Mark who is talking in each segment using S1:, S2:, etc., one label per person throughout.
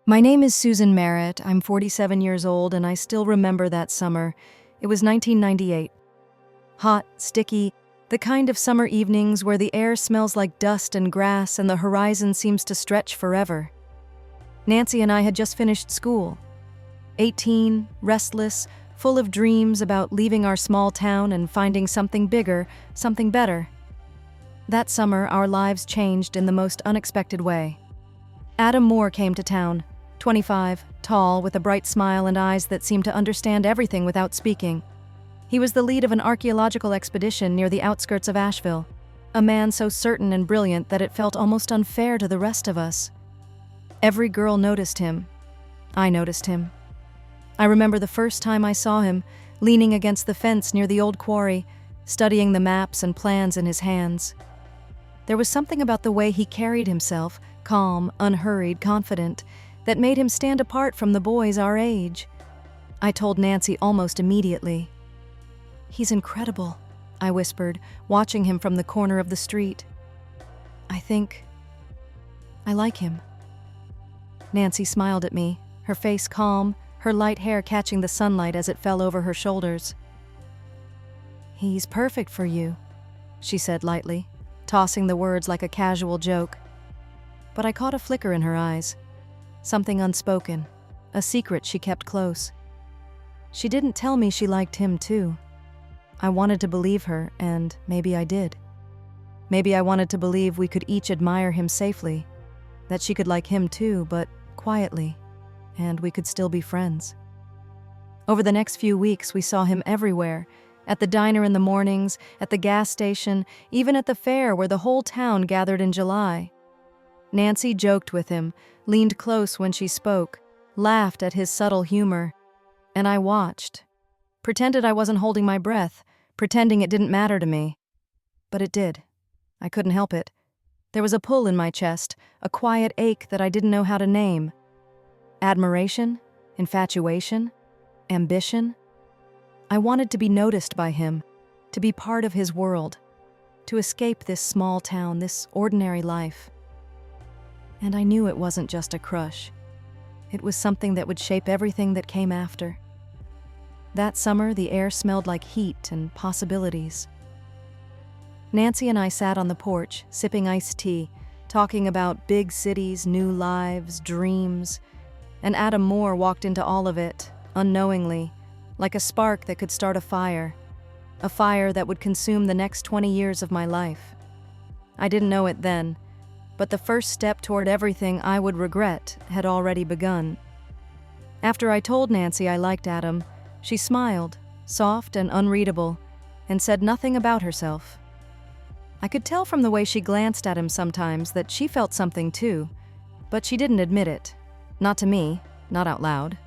S1: My name is Susan Merritt. I'm 47 years old, and I still remember that summer. It was 1998. Hot, sticky, the kind of summer evenings where the air smells like dust and grass and the horizon seems to stretch forever. Nancy and I had just finished school. 18, restless, full of dreams about leaving our small town and finding something bigger, something better. That summer, our lives changed in the most unexpected way. Adam Moore came to town. 25, tall, with a bright smile and eyes that seemed to understand everything without speaking. He was the lead of an archaeological expedition near the outskirts of Asheville, a man so certain and brilliant that it felt almost unfair to the rest of us. Every girl noticed him. I noticed him. I remember the first time I saw him, leaning against the fence near the old quarry, studying the maps and plans in his hands. There was something about the way he carried himself, calm, unhurried, confident, that made him stand apart from the boys our age. I told Nancy almost immediately. "He's incredible," I whispered, watching him from the corner of the street. I like him." Nancy smiled at me, her face calm, her light hair catching the sunlight as it fell over her shoulders. "He's perfect for you," she said lightly, tossing the words like a casual joke. But I caught a flicker in her eyes. Something unspoken, a secret she kept close. She didn't tell me she liked him too. I wanted to believe her, and maybe I did. Maybe I wanted to believe we could each admire him safely, that she could like him too, but quietly, and we could still be friends. Over the next few weeks, we saw him everywhere, at the diner in the mornings, at the gas station, even at the fair where the whole town gathered in July. Nancy joked with him, leaned close when she spoke, laughed at his subtle humor, and I watched. Pretended I wasn't holding my breath, pretending it didn't matter to me. But it did. I couldn't help it. There was a pull in my chest, a quiet ache that I didn't know how to name. Admiration? Infatuation? Ambition? I wanted to be noticed by him, to be part of his world, to escape this small town, this ordinary life. And I knew it wasn't just a crush. It was something that would shape everything that came after. That summer, the air smelled like heat and possibilities. Nancy and I sat on the porch, sipping iced tea, talking about big cities, new lives, dreams. And Adam Moore walked into all of it, unknowingly, like a spark that could start a fire that would consume the next 20 years of my life. I didn't know it then, but the first step toward everything I would regret had already begun. After I told Nancy I liked Adam, she smiled, soft and unreadable, and said nothing about herself. I could tell from the way she glanced at him sometimes that she felt something too, but she didn't admit it. Not to me, not out loud.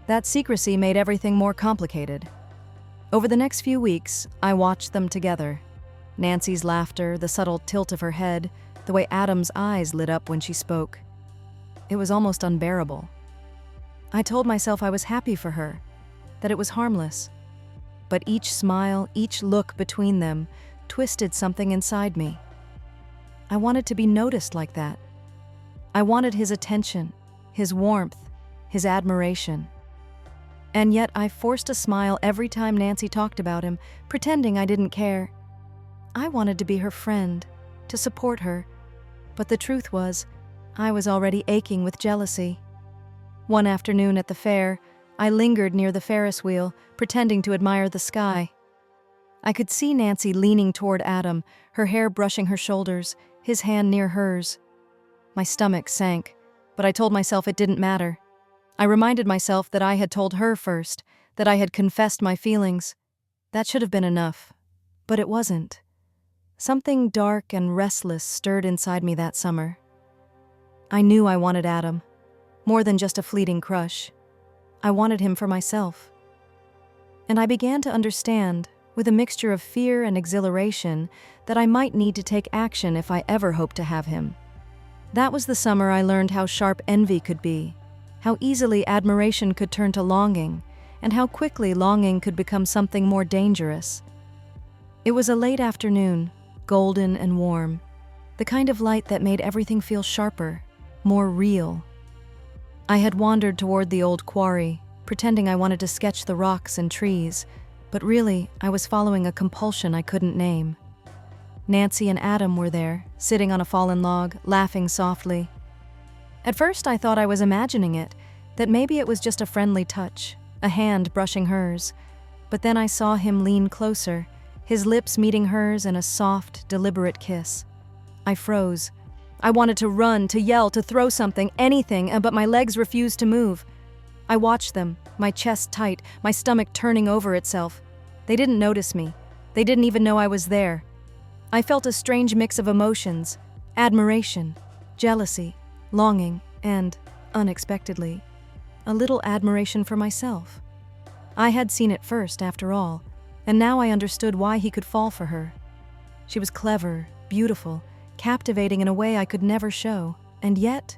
S1: That secrecy made everything more complicated. Over the next few weeks, I watched them together. Nancy's laughter, the subtle tilt of her head, the way Adam's eyes lit up when she spoke. It was almost unbearable. I told myself I was happy for her, that it was harmless. But each smile, each look between them, twisted something inside me. I wanted to be noticed like that. I wanted his attention, his warmth, his admiration. And yet I forced a smile every time Nancy talked about him, pretending I didn't care. I wanted to be her friend, to support her, but the truth was, I was already aching with jealousy. One afternoon at the fair, I lingered near the Ferris wheel, pretending to admire the sky. I could see Nancy leaning toward Adam, her hair brushing her shoulders, his hand near hers. My stomach sank, but I told myself it didn't matter. I reminded myself that I had told her first, that I had confessed my feelings. That should have been enough, but it wasn't. Something dark and restless stirred inside me that summer. I knew I wanted Adam, more than just a fleeting crush. I wanted him for myself. And I began to understand, with a mixture of fear and exhilaration, that I might need to take action if I ever hoped to have him. That was the summer I learned how sharp envy could be, how easily admiration could turn to longing, and how quickly longing could become something more dangerous. It was a late afternoon, golden and warm, the kind of light that made everything feel sharper, more real. I had wandered toward the old quarry, pretending I wanted to sketch the rocks and trees, but really, I was following a compulsion I couldn't name. Nancy and Adam were there, sitting on a fallen log, laughing softly. At first, I thought I was imagining it, that maybe it was just a friendly touch, a hand brushing hers. But then I saw him lean closer, his lips meeting hers in a soft, deliberate kiss. I froze. I wanted to run, to yell, to throw something, anything, but my legs refused to move. I watched them, my chest tight, my stomach turning over itself. They didn't notice me. They didn't even know I was there. I felt a strange mix of emotions: admiration, jealousy, longing, and, unexpectedly, a little admiration for myself. I had seen it first, after all, and now I understood why he could fall for her. She was clever, beautiful, captivating in a way I could never show, and yet,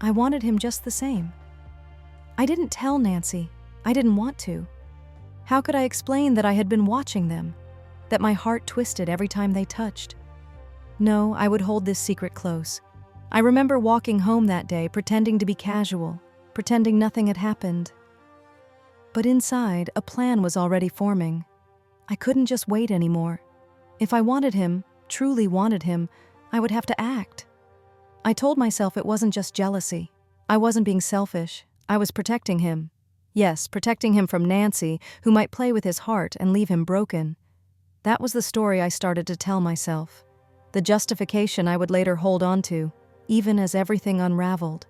S1: I wanted him just the same. I didn't tell Nancy. I didn't want to. How could I explain that I had been watching them, that my heart twisted every time they touched? No, I would hold this secret close. I remember walking home that day, pretending to be casual, pretending nothing had happened. But inside, a plan was already forming. I couldn't just wait anymore. If I wanted him, truly wanted him, I would have to act. I told myself it wasn't just jealousy. I wasn't being selfish. I was protecting him. Yes, protecting him from Nancy, who might play with his heart and leave him broken. That was the story I started to tell myself. The justification I would later hold on to, even as everything unraveled.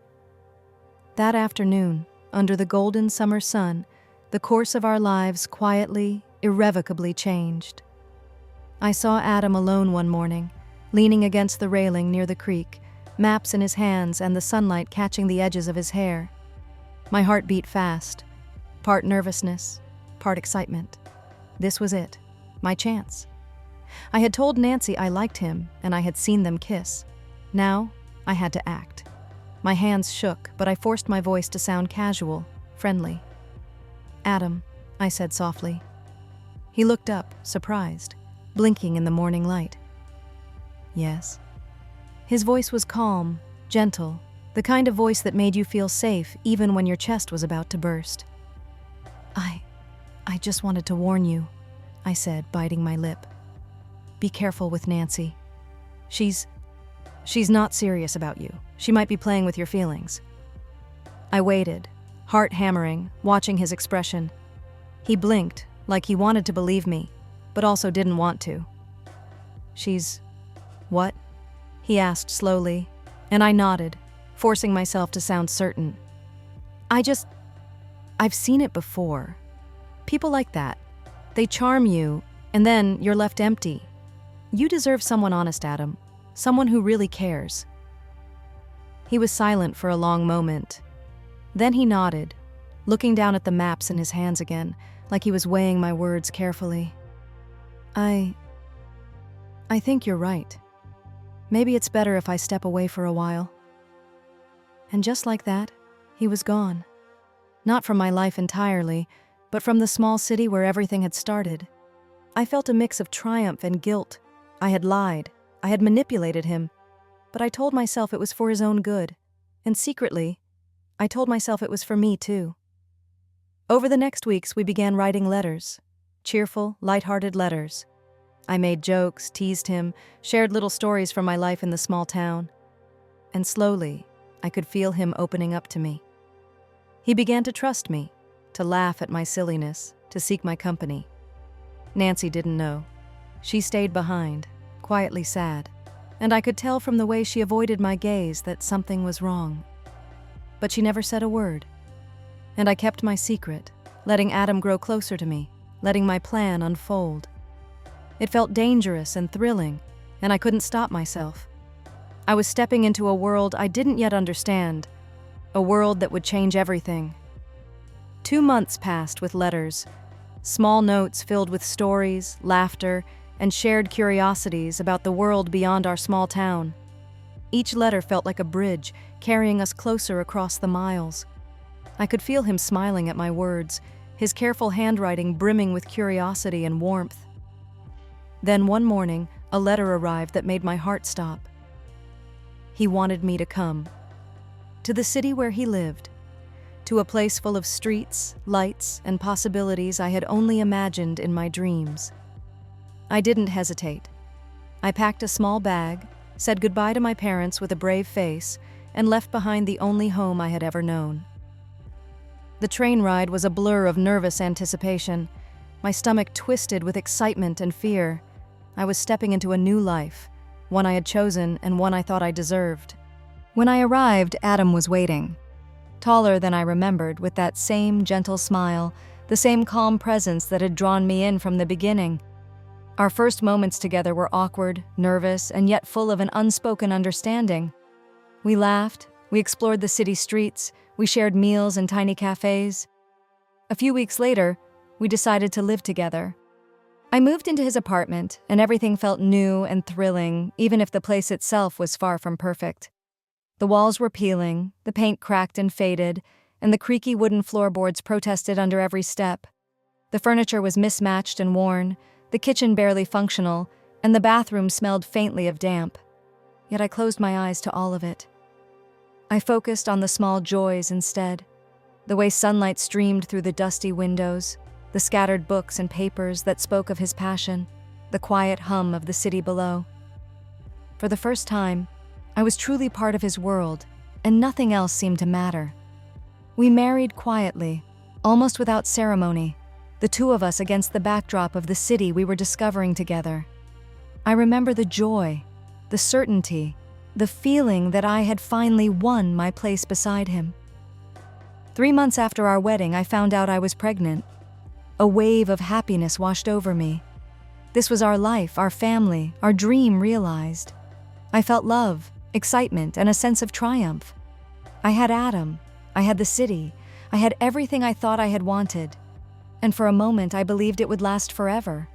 S1: That afternoon, under the golden summer sun, the course of our lives quietly, irrevocably changed. I saw Adam alone one morning, leaning against the railing near the creek, maps in his hands and the sunlight catching the edges of his hair. My heart beat fast, part nervousness, part excitement. This was it, my chance. I had told Nancy I liked him, and I had seen them kiss. Now, I had to act. My hands shook, but I forced my voice to sound casual, friendly. "Adam," I said softly. He looked up, surprised, blinking in the morning light. "Yes?" His voice was calm, gentle, the kind of voice that made you feel safe even when your chest was about to burst. I just wanted to warn you," I said, biting my lip. "Be careful with Nancy. She's not serious about you. She might be playing with your feelings." I waited, heart hammering, watching his expression. He blinked, like he wanted to believe me, but also didn't want to. "She's... what?" he asked slowly, and I nodded, forcing myself to sound certain. I've seen it before. People like that. They charm you, and then you're left empty. You deserve someone honest, Adam. Someone who really cares." He was silent for a long moment. Then he nodded, looking down at the maps in his hands again, like he was weighing my words carefully. I think you're right. Maybe it's better if I step away for a while." And just like that, he was gone. Not from my life entirely, but from the small city where everything had started. I felt a mix of triumph and guilt. I had lied. I had manipulated him. But I told myself it was for his own good. And secretly, I told myself it was for me too. Over the next weeks, we began writing letters. Cheerful, light-hearted letters. I made jokes, teased him, shared little stories from my life in the small town. And slowly, I could feel him opening up to me. He began to trust me, to laugh at my silliness, to seek my company. Nancy didn't know. She stayed behind, quietly sad, and I could tell from the way she avoided my gaze that something was wrong. But she never said a word. And I kept my secret, letting Adam grow closer to me, letting my plan unfold. It felt dangerous and thrilling, and I couldn't stop myself. I was stepping into a world I didn't yet understand, a world that would change everything. 2 months passed with letters, small notes filled with stories, laughter, and shared curiosities about the world beyond our small town. Each letter felt like a bridge, carrying us closer across the miles. I could feel him smiling at my words, his careful handwriting brimming with curiosity and warmth. Then one morning, a letter arrived that made my heart stop. He wanted me to come. to the city where he lived, to a place full of streets, lights, and possibilities I had only imagined in my dreams. I didn't hesitate. I packed a small bag, said goodbye to my parents with a brave face, and left behind the only home I had ever known. The train ride was a blur of nervous anticipation. My stomach twisted with excitement and fear. I was stepping into a new life, one I had chosen and one I thought I deserved. When I arrived, Adam was waiting. Taller than I remembered, with that same gentle smile, the same calm presence that had drawn me in from the beginning. Our first moments together were awkward, nervous, and yet full of an unspoken understanding. We laughed, we explored the city streets, we shared meals in tiny cafes. A few weeks later, we decided to live together. I moved into his apartment, and everything felt new and thrilling, even if the place itself was far from perfect. The walls were peeling, the paint cracked and faded, and the creaky wooden floorboards protested under every step. The furniture was mismatched and worn, the kitchen barely functional, and the bathroom smelled faintly of damp. Yet I closed my eyes to all of it. I focused on the small joys instead, the way sunlight streamed through the dusty windows, the scattered books and papers that spoke of his passion, the quiet hum of the city below. For the first time, I was truly part of his world, and nothing else seemed to matter. We married quietly, almost without ceremony, the two of us against the backdrop of the city we were discovering together. I remember the joy, the certainty, the feeling that I had finally won my place beside him. 3 months after our wedding, I found out I was pregnant. A wave of happiness washed over me. This was our life, our family, our dream realized. I felt love, excitement, and a sense of triumph. I had Adam, I had the city, I had everything I thought I had wanted. And for a moment, I believed it would last forever.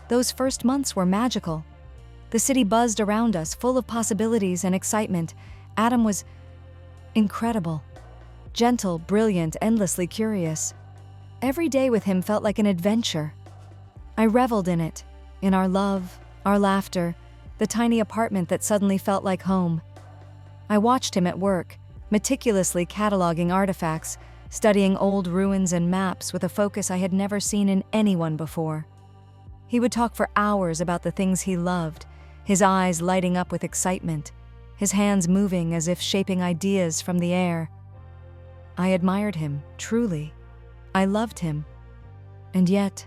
S1: Those first months were magical. The city buzzed around us, full of possibilities and excitement. Adam was incredible. Gentle, brilliant, endlessly curious. Every day with him felt like an adventure. I reveled in it, in our love, our laughter, the tiny apartment that suddenly felt like home. I watched him at work, meticulously cataloging artifacts, studying old ruins and maps with a focus I had never seen in anyone before. He would talk for hours about the things he loved, his eyes lighting up with excitement, his hands moving as if shaping ideas from the air. I admired him, truly. I loved him. And yet,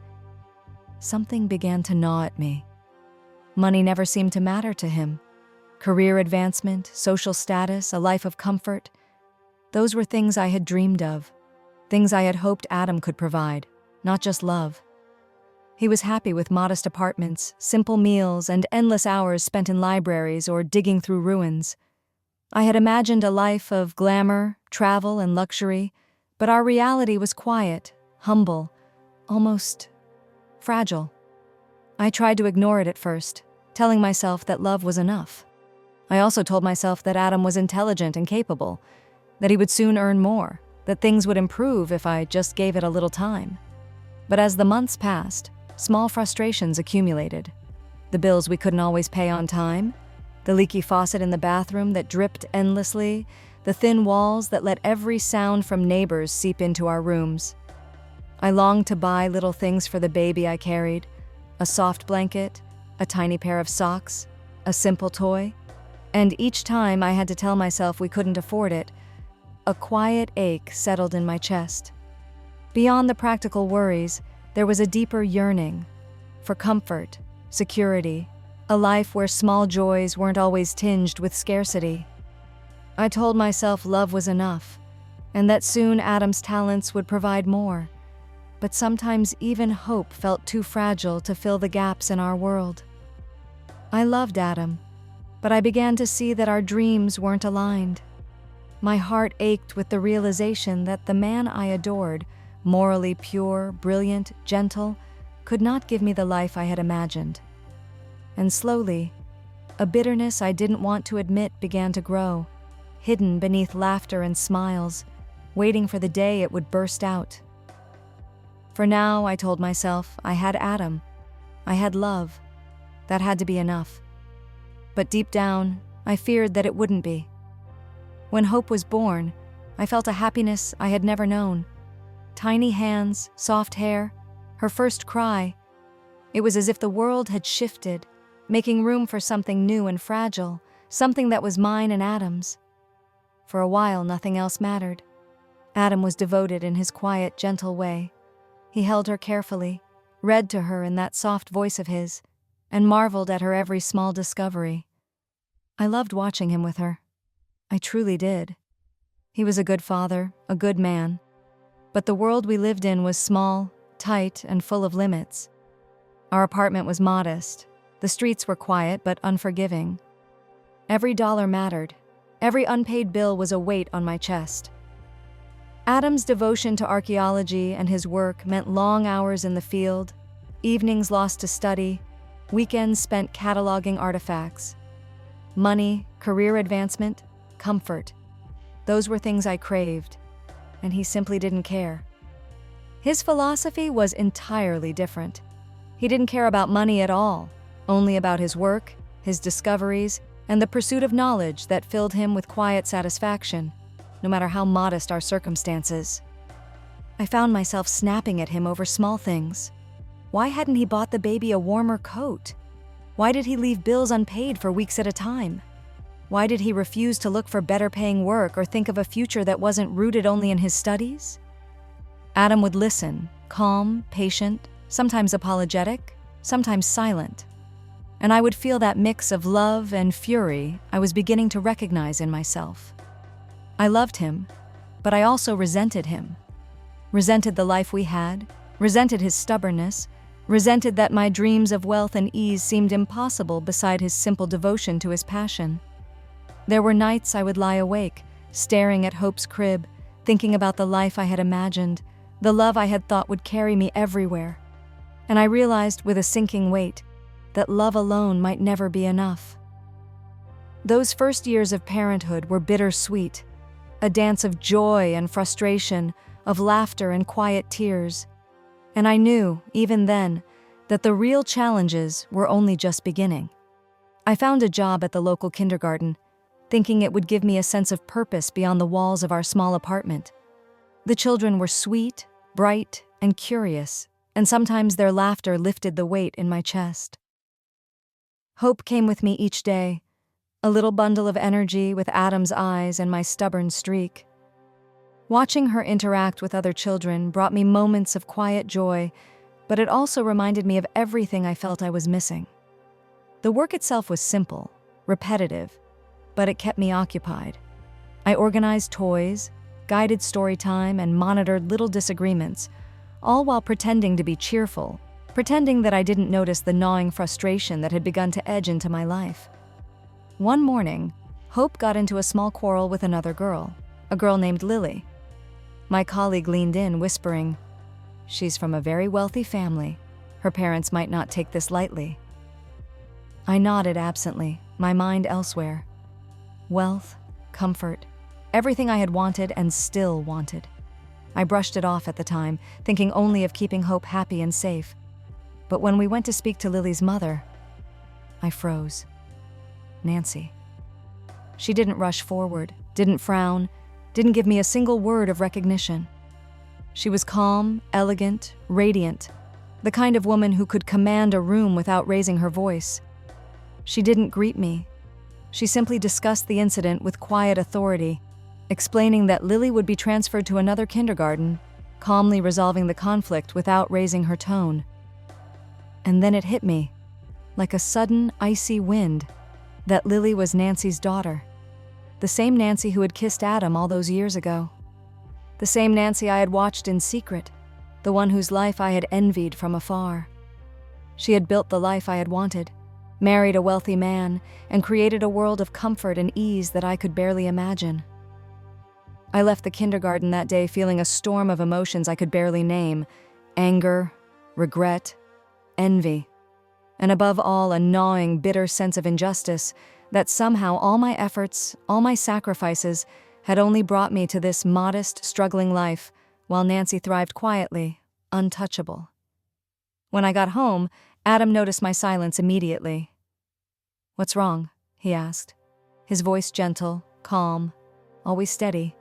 S1: something began to gnaw at me. Money never seemed to matter to him. Career advancement, social status, a life of comfort. Those were things I had dreamed of, things I had hoped Adam could provide, not just love. He was happy with modest apartments, simple meals, and endless hours spent in libraries or digging through ruins. I had imagined a life of glamour, travel, and luxury, but our reality was quiet, humble, almost fragile. I tried to ignore it at first, telling myself that love was enough. I also told myself that Adam was intelligent and capable, that he would soon earn more, that things would improve if I just gave it a little time. But as the months passed, small frustrations accumulated. The bills we couldn't always pay on time, the leaky faucet in the bathroom that dripped endlessly, the thin walls that let every sound from neighbors seep into our rooms. I longed to buy little things for the baby I carried, a soft blanket, a tiny pair of socks, a simple toy, and each time I had to tell myself we couldn't afford it, a quiet ache settled in my chest. Beyond the practical worries, there was a deeper yearning for comfort, security, a life where small joys weren't always tinged with scarcity. I told myself love was enough, and that soon Adam's talents would provide more. But sometimes even hope felt too fragile to fill the gaps in our world. I loved Adam, but I began to see that our dreams weren't aligned. My heart ached with the realization that the man I adored, morally pure, brilliant, gentle, could not give me the life I had imagined. And slowly, a bitterness I didn't want to admit began to grow, hidden beneath laughter and smiles, waiting for the day it would burst out. For now, I told myself, I had Adam. I had love. That had to be enough. But deep down, I feared that it wouldn't be. When Hope was born, I felt a happiness I had never known. Tiny hands, soft hair, her first cry. It was as if the world had shifted, making room for something new and fragile, something that was mine and Adam's. For a while, nothing else mattered. Adam was devoted in his quiet, gentle way. He held her carefully, read to her in that soft voice of his, and marveled at her every small discovery. I loved watching him with her. I truly did. He was a good father, a good man. But the world we lived in was small, tight, and full of limits. Our apartment was modest. The streets were quiet but unforgiving. Every dollar mattered. Every unpaid bill was a weight on my chest. Adam's devotion to archaeology and his work meant long hours in the field, evenings lost to study, weekends spent cataloging artifacts. Money, career advancement, comfort. Those were things I craved, and he simply didn't care. His philosophy was entirely different. He didn't care about money at all, only about his work, his discoveries, and the pursuit of knowledge that filled him with quiet satisfaction, no matter how modest our circumstances. I found myself snapping at him over small things. Why hadn't he bought the baby a warmer coat? Why did he leave bills unpaid for weeks at a time? Why did he refuse to look for better-paying work or think of a future that wasn't rooted only in his studies? Adam would listen, calm, patient, sometimes apologetic, sometimes silent. And I would feel that mix of love and fury I was beginning to recognize in myself. I loved him, but I also resented him. Resented the life we had, resented his stubbornness, resented that my dreams of wealth and ease seemed impossible beside his simple devotion to his passion. There were nights I would lie awake, staring at Hope's crib, thinking about the life I had imagined, the love I had thought would carry me everywhere. And I realized with a sinking weight that love alone might never be enough. Those first years of parenthood were bittersweet, a dance of joy and frustration, of laughter and quiet tears. And I knew, even then, that the real challenges were only just beginning. I found a job at the local kindergarten, thinking it would give me a sense of purpose beyond the walls of our small apartment. The children were sweet, bright, and curious, and sometimes their laughter lifted the weight in my chest. Hope came with me each day, a little bundle of energy with Adam's eyes and my stubborn streak. Watching her interact with other children brought me moments of quiet joy, but it also reminded me of everything I felt I was missing. The work itself was simple, repetitive, but it kept me occupied. I organized toys, guided story time, and monitored little disagreements, all while pretending to be cheerful, pretending that I didn't notice the gnawing frustration that had begun to edge into my life. One morning, Hope got into a small quarrel with another girl, a girl named Lily. My colleague leaned in, whispering, "She's from a very wealthy family. Her parents might not take this lightly." I nodded absently, my mind elsewhere. Wealth, comfort, everything I had wanted and still wanted. I brushed it off at the time, thinking only of keeping Hope happy and safe. But when we went to speak to Lily's mother, I froze. Nancy. She didn't rush forward, didn't frown, didn't give me a single word of recognition. She was calm, elegant, radiant, the kind of woman who could command a room without raising her voice. She didn't greet me. She simply discussed the incident with quiet authority, explaining that Lily would be transferred to another kindergarten, calmly resolving the conflict without raising her tone. And then it hit me, like a sudden, icy wind, that Lily was Nancy's daughter. The same Nancy who had kissed Adam all those years ago. The same Nancy I had watched in secret, the one whose life I had envied from afar. She had built the life I had wanted, married a wealthy man, and created a world of comfort and ease that I could barely imagine. I left the kindergarten that day feeling a storm of emotions I could barely name: anger, regret, envy, and above all, a gnawing, bitter sense of injustice that somehow all my efforts, all my sacrifices, had only brought me to this modest, struggling life, while Nancy thrived quietly, untouchable. When I got home, Adam noticed my silence immediately. "What's wrong?" he asked, his voice gentle, calm. always steady.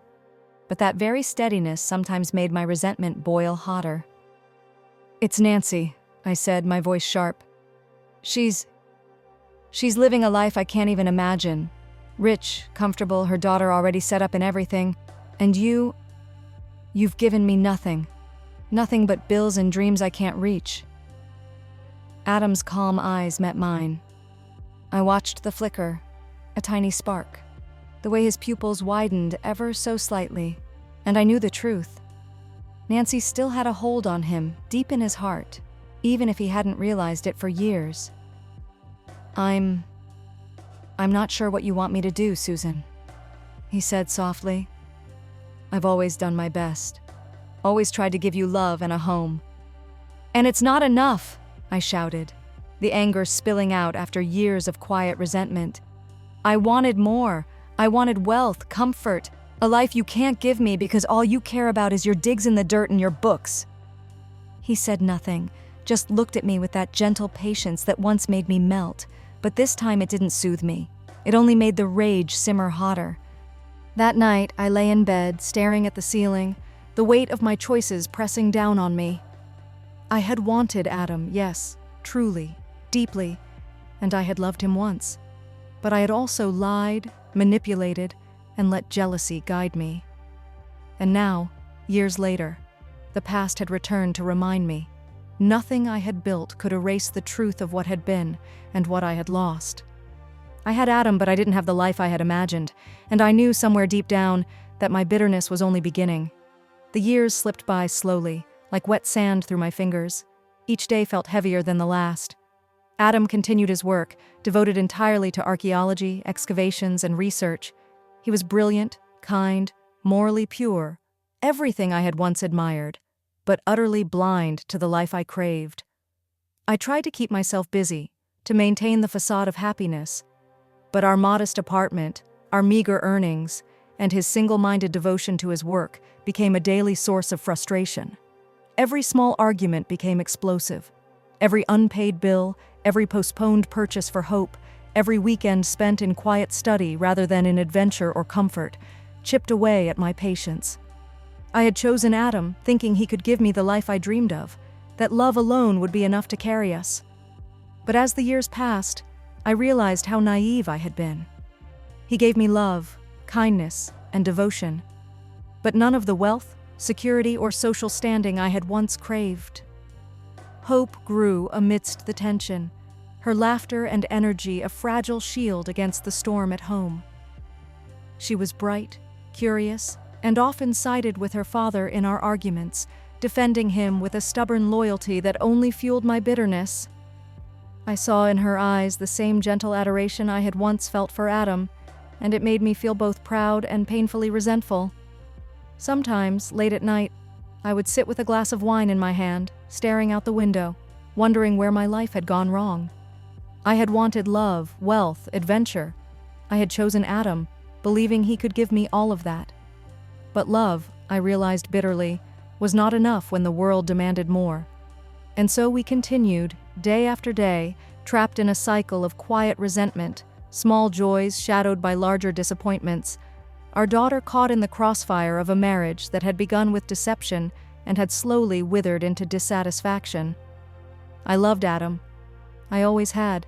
S1: But that very steadiness sometimes made my resentment boil hotter. "It's Nancy," I said, my voice sharp. She's living a life I can't even imagine. Rich, comfortable, her daughter already set up and everything. And you've given me nothing. Nothing but bills and dreams I can't reach." Adam's calm eyes met mine. I watched the flicker, a tiny spark, the way his pupils widened ever so slightly, and I knew the truth. Nancy still had a hold on him, deep in his heart, even if he hadn't realized it for years. I'm not sure what you want me to do, Susan," he said softly. "I've always done my best, always tried to give you love and a home." "And it's not enough," I shouted, the anger spilling out after years of quiet resentment. "I wanted more. I wanted wealth, comfort, a life you can't give me because all you care about is your digs in the dirt and your books." He said nothing, just looked at me with that gentle patience that once made me melt, but this time it didn't soothe me. It only made the rage simmer hotter. That night, I lay in bed, staring at the ceiling, the weight of my choices pressing down on me. I had wanted Adam, yes, truly, deeply, and I had loved him once. But I had also lied, manipulated, and let jealousy guide me. And now, years later, the past had returned to remind me. Nothing I had built could erase the truth of what had been and what I had lost. I had Adam, but I didn't have the life I had imagined, and I knew somewhere deep down that my bitterness was only beginning. The years slipped by slowly, like wet sand through my fingers. Each day felt heavier than the last. Adam continued his work, devoted entirely to archaeology, excavations, and research. He was brilliant, kind, morally pure, everything I had once admired, but utterly blind to the life I craved. I tried to keep myself busy, to maintain the facade of happiness, but our modest apartment, our meager earnings, and his single-minded devotion to his work became a daily source of frustration. Every small argument became explosive. Every unpaid bill, every postponed purchase for hope, every weekend spent in quiet study rather than in adventure or comfort, chipped away at my patience. I had chosen Adam, thinking he could give me the life I dreamed of, that love alone would be enough to carry us. But as the years passed, I realized how naive I had been. He gave me love, kindness, and devotion, but none of the wealth, security, or social standing I had once craved. Hope grew amidst the tension, her laughter and energy a fragile shield against the storm at home. She was bright, curious, and often sided with her father in our arguments, defending him with a stubborn loyalty that only fueled my bitterness. I saw in her eyes the same gentle adoration I had once felt for Adam, and it made me feel both proud and painfully resentful. Sometimes, late at night, I would sit with a glass of wine in my hand, staring out the window, wondering where my life had gone wrong. I had wanted love, wealth, adventure. I had chosen Adam, believing he could give me all of that. But love, I realized bitterly, was not enough when the world demanded more. And so we continued, day after day, trapped in a cycle of quiet resentment, small joys shadowed by larger disappointments, our daughter caught in the crossfire of a marriage that had begun with deception and had slowly withered into dissatisfaction. I loved Adam. I always had.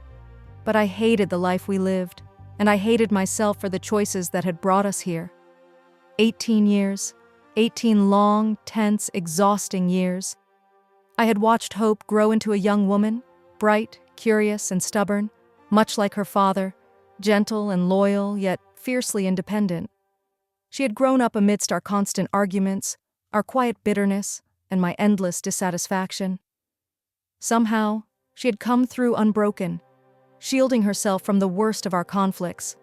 S1: But I hated the life we lived, and I hated myself for the choices that had brought us here. 18 years, 18 long, tense, exhausting years. I had watched Hope grow into a young woman, bright, curious, and stubborn, much like her father, gentle and loyal, yet fiercely independent. She had grown up amidst our constant arguments, our quiet bitterness, and my endless dissatisfaction. Somehow, she had come through unbroken, shielding herself from the worst of our conflicts.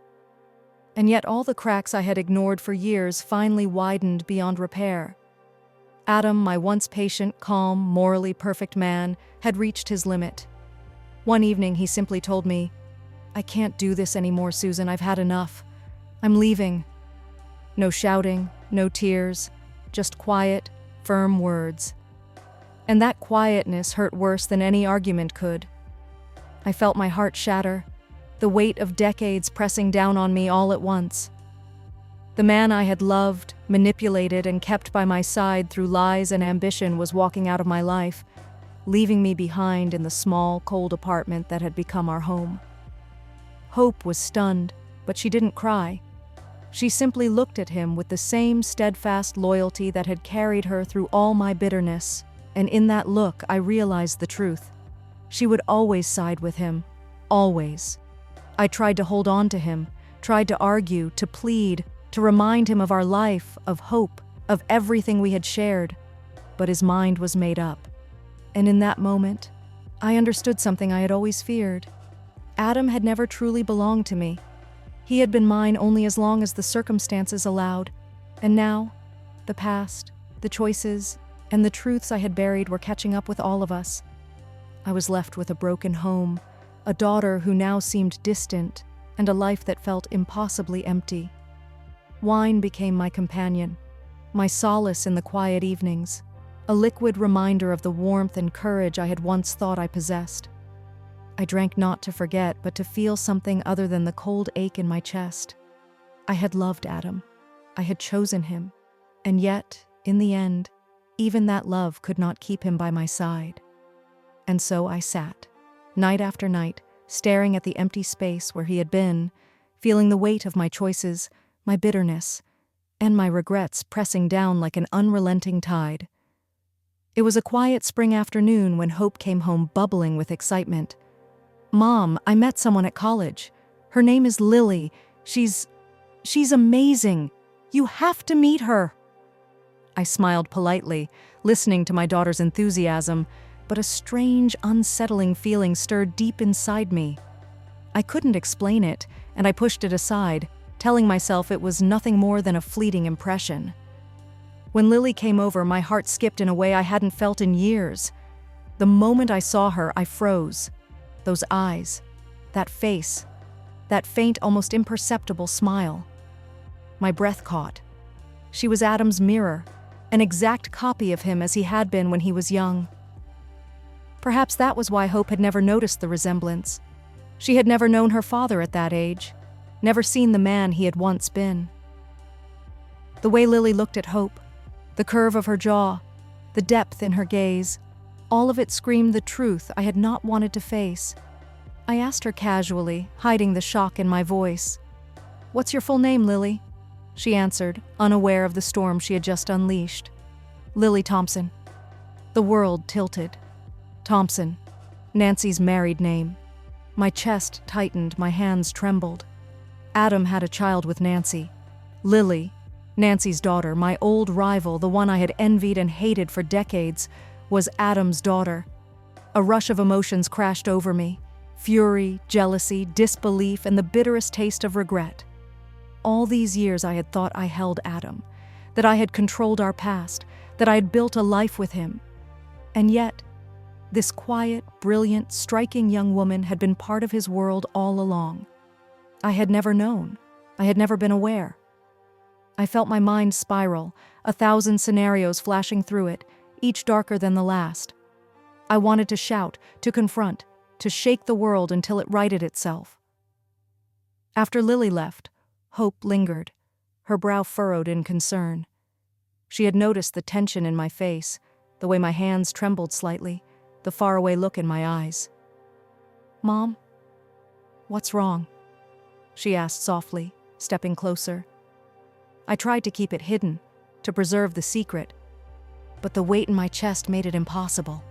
S1: And yet all the cracks I had ignored for years finally widened beyond repair. Adam, my once patient, calm, morally perfect man, had reached his limit. One evening he simply told me, "I can't do this anymore, Susan. I've had enough. I'm leaving." No shouting, no tears, just quiet, firm words. And that quietness hurt worse than any argument could. I felt my heart shatter, the weight of decades pressing down on me all at once. The man I had loved, manipulated, and kept by my side through lies and ambition was walking out of my life, leaving me behind in the small, cold apartment that had become our home. Hope was stunned, but she didn't cry. She simply looked at him with the same steadfast loyalty that had carried her through all my bitterness, and in that look I realized the truth. She would always side with him. Always. I tried to hold on to him, tried to argue, to plead, to remind him of our life, of hope, of everything we had shared. But his mind was made up. And in that moment, I understood something I had always feared. Adam had never truly belonged to me. He had been mine only as long as the circumstances allowed. And now, the past, the choices, and the truths I had buried were catching up with all of us. I was left with a broken home, a daughter who now seemed distant, and a life that felt impossibly empty. Wine became my companion, my solace in the quiet evenings, a liquid reminder of the warmth and courage I had once thought I possessed. I drank not to forget, but to feel something other than the cold ache in my chest. I had loved Adam. I had chosen him. And yet, in the end, even that love could not keep him by my side. And so I sat, night after night, staring at the empty space where he had been, feeling the weight of my choices, my bitterness, and my regrets pressing down like an unrelenting tide. It was a quiet spring afternoon when Hope came home bubbling with excitement. "Mom, I met someone at college. Her name is Lily. She's amazing. You have to meet her." I smiled politely, listening to my daughter's enthusiasm, but a strange, unsettling feeling stirred deep inside me. I couldn't explain it, and I pushed it aside, telling myself it was nothing more than a fleeting impression. When Lily came over, my heart skipped in a way I hadn't felt in years. The moment I saw her, I froze. Those eyes, that face, that faint, almost imperceptible smile. My breath caught. She was Adam's mirror, an exact copy of him as he had been when he was young. Perhaps that was why Hope had never noticed the resemblance. She had never known her father at that age, never seen the man he had once been. The way Lily looked at Hope, the curve of her jaw, the depth in her gaze, all of it screamed the truth I had not wanted to face. I asked her casually, hiding the shock in my voice. "What's your full name, Lily?" She answered, unaware of the storm she had just unleashed. "Lily Thompson." The world tilted. Thompson, Nancy's married name. My chest tightened, my hands trembled. Adam had a child with Nancy. Lily, Nancy's daughter, my old rival, the one I had envied and hated for decades, was Adam's daughter. A rush of emotions crashed over me. Fury, jealousy, disbelief, and the bitterest taste of regret. All these years I had thought I held Adam, that I had controlled our past, that I had built a life with him. And yet, this quiet, brilliant, striking young woman had been part of his world all along. I had never known. I had never been aware. I felt my mind spiral, 1,000 scenarios flashing through it, each darker than the last. I wanted to shout, to confront, to shake the world until it righted itself. After Lily left, Hope lingered, her brow furrowed in concern. She had noticed the tension in my face, the way my hands trembled slightly, the faraway look in my eyes. "Mom, what's wrong?" she asked softly, stepping closer. I tried to keep it hidden, to preserve the secret, but the weight in my chest made it impossible.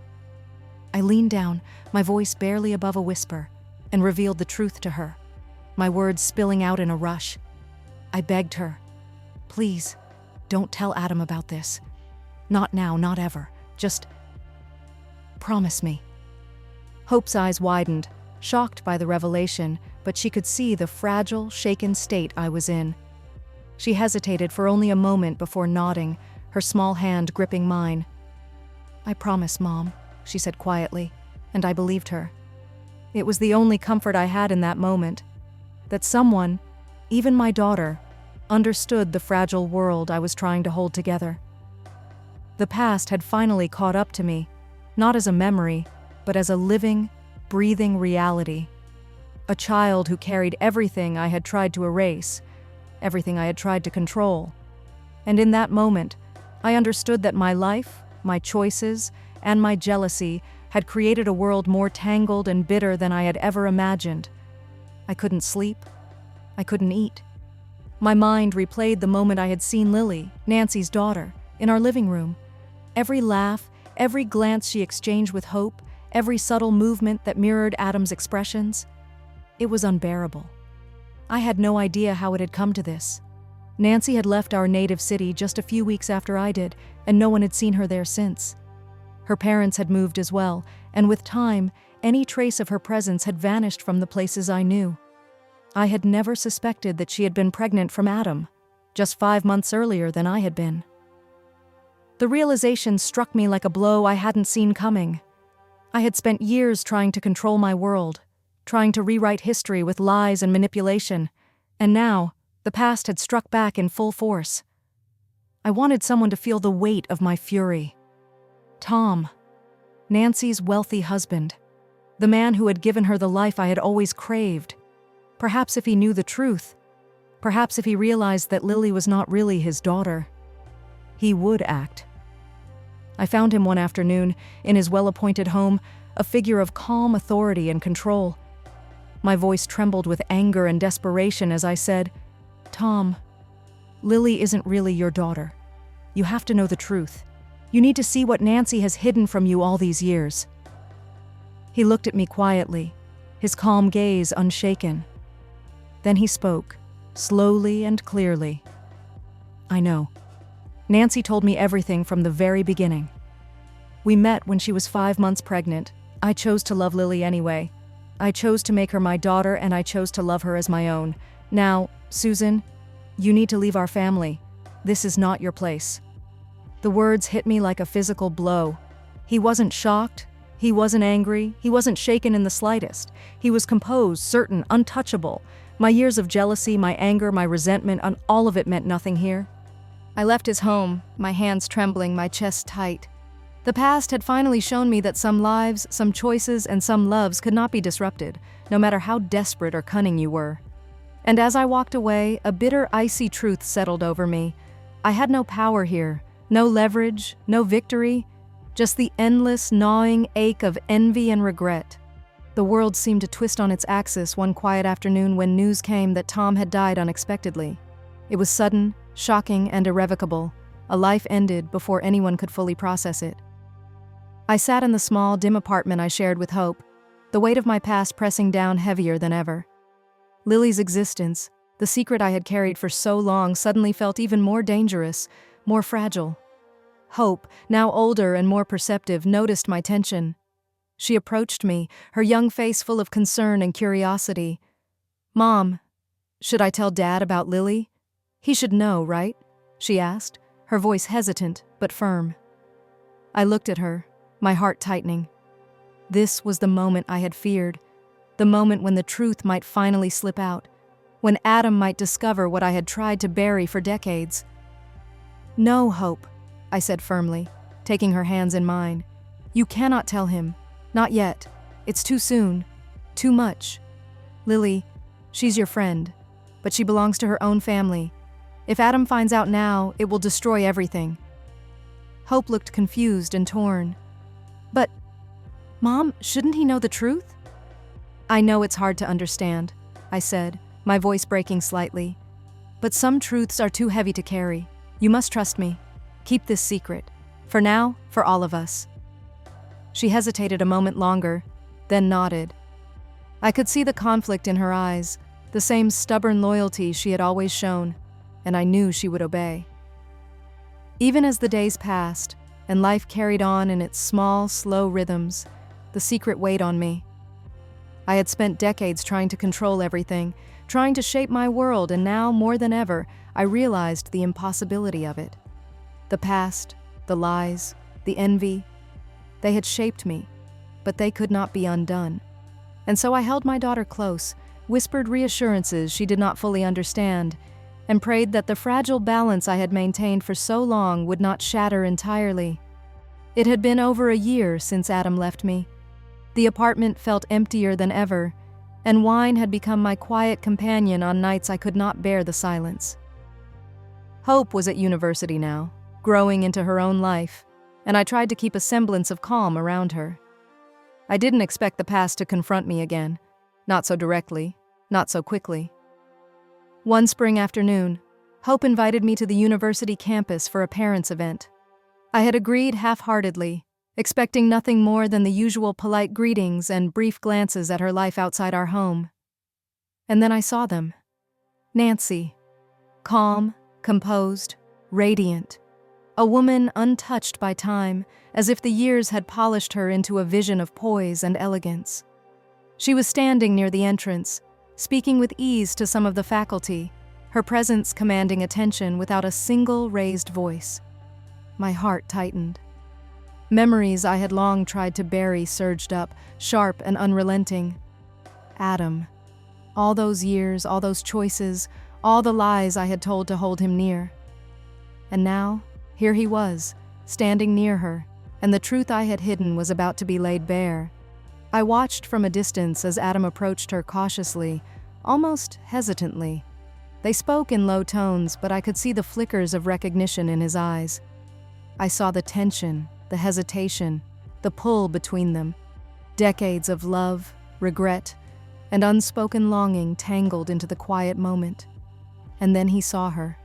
S1: I leaned down, my voice barely above a whisper, and revealed the truth to her, my words spilling out in a rush. I begged her, "Please, don't tell Adam about this. Not now, not ever. Just promise me." Hope's eyes widened, shocked by the revelation, but she could see the fragile, shaken state I was in. She hesitated for only a moment before nodding, her small hand gripping mine. "I promise, Mom," she said quietly, and I believed her. It was the only comfort I had in that moment, that someone, even my daughter, understood the fragile world I was trying to hold together. The past had finally caught up to me, not as a memory, but as a living, breathing reality. A child who carried everything I had tried to erase, everything I had tried to control. And in that moment, I understood that my life, my choices, and my jealousy had created a world more tangled and bitter than I had ever imagined. I couldn't sleep. I couldn't eat. My mind replayed the moment I had seen Lily, Nancy's daughter, in our living room. Every laugh, every glance she exchanged with Hope, every subtle movement that mirrored Adam's expressions. It was unbearable. I had no idea how it had come to this. Nancy had left our native city just a few weeks after I did, and no one had seen her there since. Her parents had moved as well, and with time, any trace of her presence had vanished from the places I knew. I had never suspected that she had been pregnant from Adam, just 5 months earlier than I had been. The realization struck me like a blow I hadn't seen coming. I had spent years trying to control my world, trying to rewrite history with lies and manipulation, and now, the past had struck back in full force. I wanted someone to feel the weight of my fury. Tom, Nancy's wealthy husband, the man who had given her the life I had always craved. Perhaps if he knew the truth, perhaps if he realized that Lily was not really his daughter, he would act. I found him one afternoon, in his well-appointed home, a figure of calm authority and control. My voice trembled with anger and desperation as I said, "Tom, Lily isn't really your daughter. You have to know the truth. You need to see what Nancy has hidden from you all these years." He looked at me quietly, his calm gaze unshaken. Then he spoke, slowly and clearly. "I know. Nancy told me everything from the very beginning. We met when she was 5 months pregnant. I chose to love Lily anyway. I chose to make her my daughter, and I chose to love her as my own. Now, Susan, you need to leave our family. This is not your place." The words hit me like a physical blow. He wasn't shocked. He wasn't angry. He wasn't shaken in the slightest. He was composed, certain, untouchable. My years of jealousy, my anger, my resentment, and all of it meant nothing here. I left his home, my hands trembling, my chest tight. The past had finally shown me that some lives, some choices, and some loves could not be disrupted, no matter how desperate or cunning you were. And as I walked away, a bitter, icy truth settled over me. I had no power here, no leverage, no victory, just the endless, gnawing ache of envy and regret. The world seemed to twist on its axis one quiet afternoon when news came that Tom had died unexpectedly. It was sudden, shocking, and irrevocable. A life ended before anyone could fully process it. I sat in the small, dim apartment I shared with Hope, the weight of my past pressing down heavier than ever. Lily's existence, the secret I had carried for so long, suddenly felt even more dangerous, more fragile. Hope, now older and more perceptive, noticed my tension. She approached me, her young face full of concern and curiosity. "Mom, should I tell Dad about Lily? He should know, right?" she asked, her voice hesitant but firm. I looked at her, my heart tightening. This was the moment I had feared, the moment when the truth might finally slip out, when Adam might discover what I had tried to bury for decades. "No, Hope," I said firmly, taking her hands in mine. "You cannot tell him. Not yet. It's too soon. Too much. Lily, she's your friend, but she belongs to her own family. If Adam finds out now, it will destroy everything." Hope looked confused and torn. "But, Mom, shouldn't he know the truth?" "I know it's hard to understand," I said, my voice breaking slightly. "But some truths are too heavy to carry. You must trust me. Keep this secret. For now, for all of us." She hesitated a moment longer, then nodded. I could see the conflict in her eyes, the same stubborn loyalty she had always shown, and I knew she would obey. Even as the days passed, and life carried on in its small, slow rhythms, the secret weighed on me. I had spent decades trying to control everything, trying to shape my world, and now, more than ever, I realized the impossibility of it. The past, the lies, the envy, they had shaped me, but they could not be undone. And so I held my daughter close, whispered reassurances she did not fully understand, and prayed that the fragile balance I had maintained for so long would not shatter entirely. It had been over a year since Adam left me. The apartment felt emptier than ever, and wine had become my quiet companion on nights I could not bear the silence. Hope was at university now, growing into her own life, and I tried to keep a semblance of calm around her. I didn't expect the past to confront me again, not so directly, not so quickly. One spring afternoon, Hope invited me to the university campus for a parents' event. I had agreed half-heartedly, expecting nothing more than the usual polite greetings and brief glances at her life outside our home. And then I saw them. Nancy, calm, composed, radiant, a woman untouched by time, as if the years had polished her into a vision of poise and elegance. She was standing near the entrance, speaking with ease to some of the faculty, her presence commanding attention without a single raised voice. My heart tightened. Memories I had long tried to bury surged up, sharp and unrelenting. Adam. All those years, all those choices, all the lies I had told to hold him near. And now, here he was, standing near her, and the truth I had hidden was about to be laid bare. I watched from a distance as Adam approached her cautiously, almost hesitantly. They spoke in low tones, but I could see the flickers of recognition in his eyes. I saw the tension, the hesitation, the pull between them. Decades of love, regret, and unspoken longing tangled into the quiet moment. And then he saw her.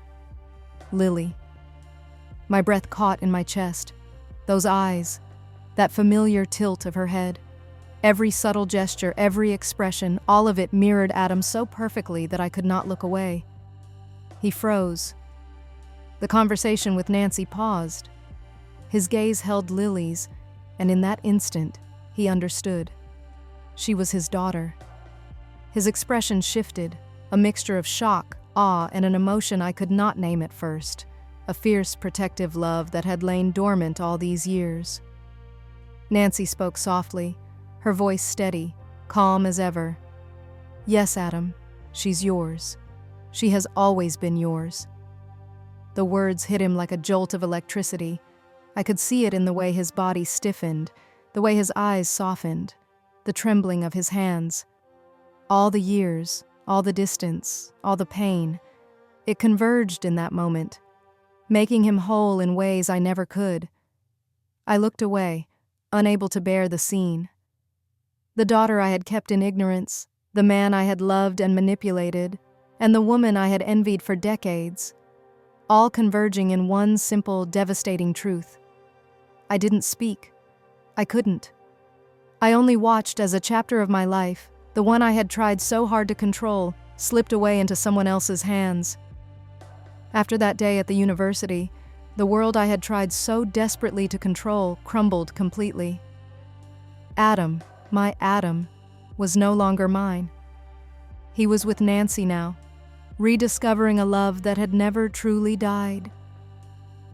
S1: Lily. My breath caught in my chest. Those eyes, that familiar tilt of her head. Every subtle gesture, every expression, all of it mirrored Adam so perfectly that I could not look away. He froze. The conversation with Nancy paused. His gaze held Lily's, and in that instant, he understood. She was his daughter. His expression shifted, a mixture of shock, awe, and an emotion I could not name at first, a fierce, protective love that had lain dormant all these years. Nancy spoke softly, her voice steady, calm as ever. Yes, Adam, she's yours. She has always been yours. The words hit him like a jolt of electricity. I could see it in the way his body stiffened, the way his eyes softened, the trembling of his hands. All the years, all the distance, all the pain, it converged in that moment, making him whole in ways I never could. I looked away, unable to bear the scene. The daughter I had kept in ignorance, the man I had loved and manipulated, and the woman I had envied for decades, all converging in one simple, devastating truth. I didn't speak. I couldn't. I only watched as a chapter of my life, the one I had tried so hard to control, slipped away into someone else's hands. After that day at the university, the world I had tried so desperately to control crumbled completely. Adam, my Adam, was no longer mine. He was with Nancy now, rediscovering a love that had never truly died.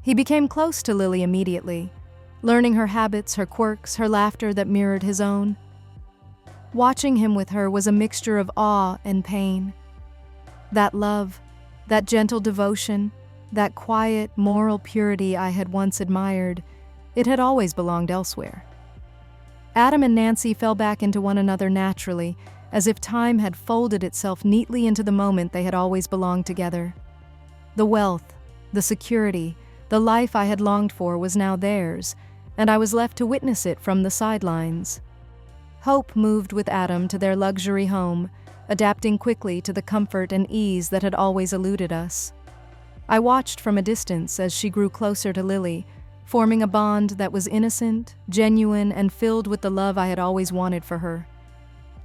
S1: He became close to Lily immediately, learning her habits, her quirks, her laughter that mirrored his own. Watching him with her was a mixture of awe and pain. That love, that gentle devotion, that quiet, moral purity I had once admired, it had always belonged elsewhere. Adam and Nancy fell back into one another naturally, as if time had folded itself neatly into the moment they had always belonged together. The wealth, the security, the life I had longed for was now theirs, and I was left to witness it from the sidelines. Hope moved with Adam to their luxury home, adapting quickly to the comfort and ease that had always eluded us. I watched from a distance as she grew closer to Lily, forming a bond that was innocent, genuine, and filled with the love I had always wanted for her.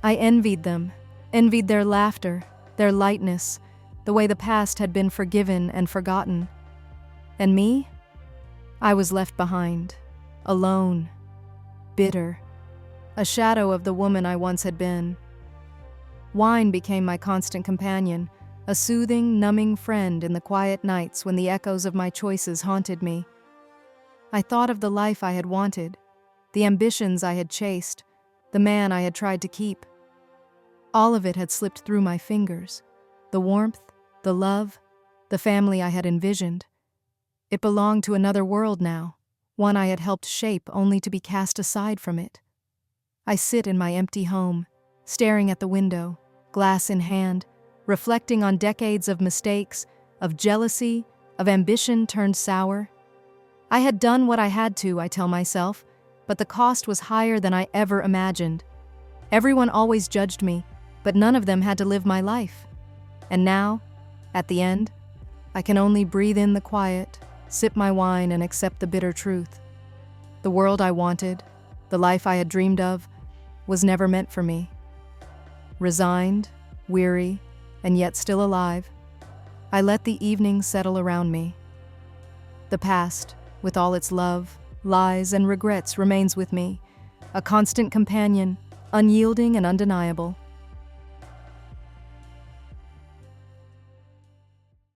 S1: I envied them, envied their laughter, their lightness, the way the past had been forgiven and forgotten. And me? I was left behind, alone, bitter, a shadow of the woman I once had been. Wine became my constant companion, a soothing, numbing friend in the quiet nights when the echoes of my choices haunted me. I thought of the life I had wanted, the ambitions I had chased, the man I had tried to keep. All of it had slipped through my fingers. The warmth, the love, the family I had envisioned. It belonged to another world now, one I had helped shape only to be cast aside from it. I sit in my empty home, staring at the window, glass in hand, reflecting on decades of mistakes, of jealousy, of ambition turned sour. I had done what I had to, I tell myself, but the cost was higher than I ever imagined. Everyone always judged me, but none of them had to live my life. And now, at the end, I can only breathe in the quiet, sip my wine, and accept the bitter truth. The world I wanted, the life I had dreamed of, was never meant for me. Resigned, weary, and yet still alive, I let the evening settle around me. The past, with all its love, lies, and regrets, remains with me, a constant companion, unyielding and undeniable.